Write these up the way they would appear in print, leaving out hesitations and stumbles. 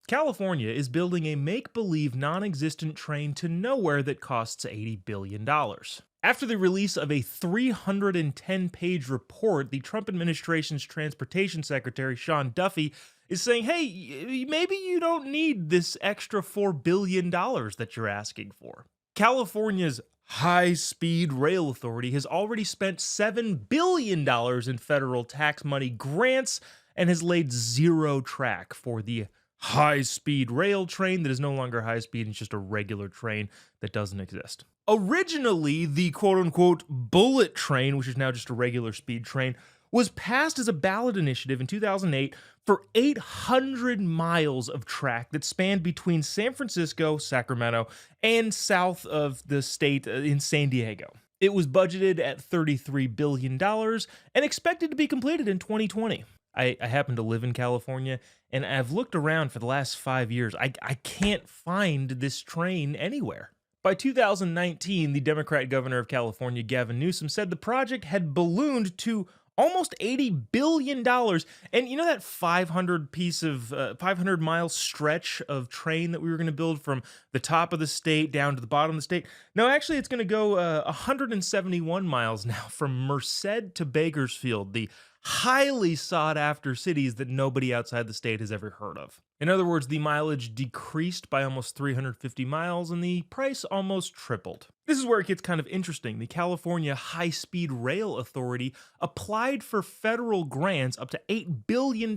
California is building a make-believe non-existent train to nowhere that costs $80 billion. After the release of a 310-page report, the Trump administration's transportation secretary, Sean Duffy, is saying, hey, maybe you don't need this extra $4 billion that you're asking for. California's High-Speed Rail Authority has already spent $7 billion in federal tax money grants and has laid zero track for the high-speed rail train that is no longer high-speed, it's just a regular train that doesn't exist. Originally, the quote-unquote bullet train, which is now just a regular speed train, was passed as a ballot initiative in 2008 for 800 miles of track that spanned between San Francisco, Sacramento, and south of the state in San Diego. It was budgeted at $33 billion and expected to be completed in 2020. I happen to live in California, and I've looked around for the last 5 years. I can't find this train anywhere. By 2019, the Democrat governor of California, Gavin Newsom, said the project had ballooned to almost $80 billion. And you know that 500-mile stretch of train that we were going to build from the top of the state down to the bottom of the state? No, actually, it's going to go 171 miles now from Merced to Bakersfield, the highly sought-after cities that nobody outside the state has ever heard of. In other words, the mileage decreased by almost 350 miles and the price almost tripled. This is where it gets kind of interesting. The California High-Speed Rail Authority applied for federal grants up to $8 billion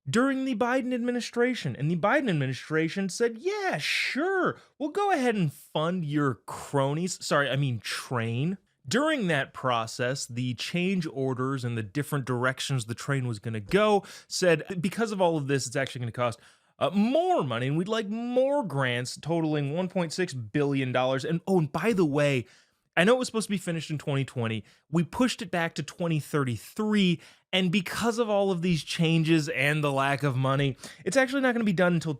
during the Biden administration, and the Biden administration said, yeah, sure, we'll go ahead and fund your train. During that process, the change orders and the different directions the train was going to go said, because of all of this, it's actually going to cost more money, and we'd like more grants totaling $1.6 billion. And by the way, I know it was supposed to be finished in 2020. We pushed it back to 2033, and because of all of these changes and the lack of money, it's actually not going to be done until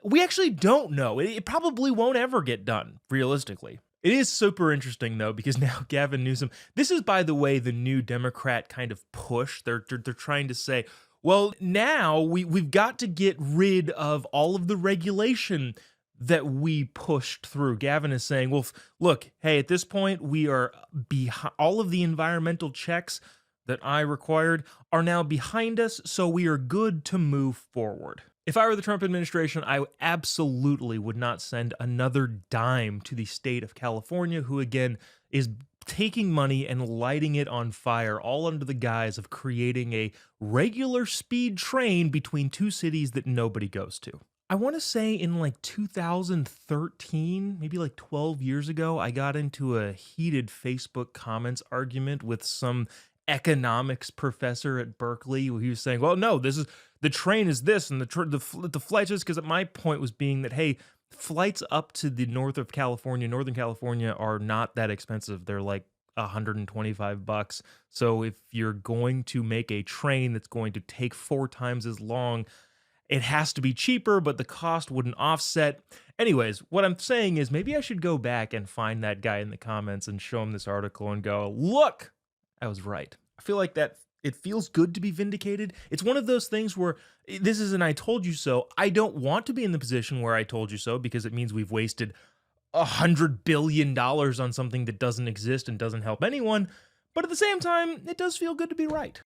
we actually don't know. It probably won't ever get done, realistically. It is super interesting, though, because now Gavin Newsom, this is, by the way, the new Democrat kind of push. They're trying to say, well, now we've got to get rid of all of the regulation that we pushed through. Gavin is saying, well, look, hey, at this point, we are behind. All of the environmental checks that I required are now behind us, so we are good to move forward. If I were the Trump administration, I absolutely would not send another dime to the state of California, who again is taking money and lighting it on fire, all under the guise of creating a regular speed train between two cities that nobody goes to. I want to say in like 2013, maybe like 12 years ago, I got into a heated Facebook comments argument with some economics professor at Berkeley. He was saying, well, no, the train is this and the flights is, because my point was being that, hey, flights up to the Northern California are not that expensive. They're like $125. So if you're going to make a train that's going to take 4 times as long, it has to be cheaper, but the cost wouldn't offset. Anyways, what I'm saying is maybe I should go back and find that guy in the comments and show him this article and go, look, I was right. I feel like that it feels good to be vindicated. It's one of those things where this is an I told you so. I don't want to be in the position where I told you so, because it means we've wasted $100 billion on something that doesn't exist and doesn't help anyone. But at the same time, it does feel good to be right.